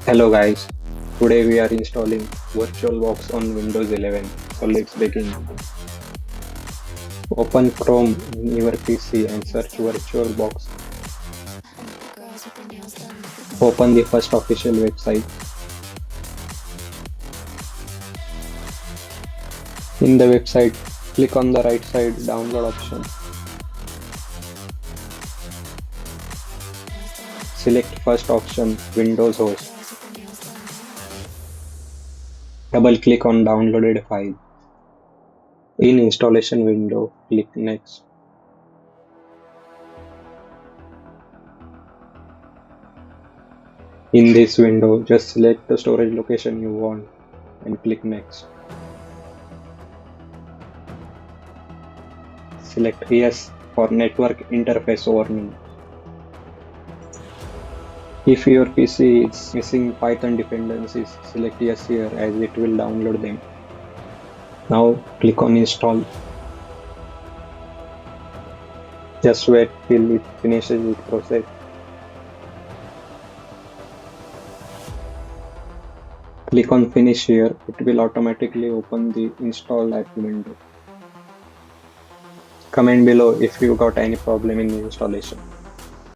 Hello guys, today we are installing VirtualBox on Windows 11. So let's begin. Open Chrome in your PC and search VirtualBox. Open the first official website. In the website, click on the right side download option. Select first option Windows host. Double click on downloaded file. In installation window, click next. In this window, just select the storage location you want and click next. Select yes for network interface warning. If your PC is missing Python dependencies, select yes here as it will download them. Now click on install. Just wait till it finishes its process. Click on finish here, it will automatically open the install app window. Comment below if you got any problem in the installation.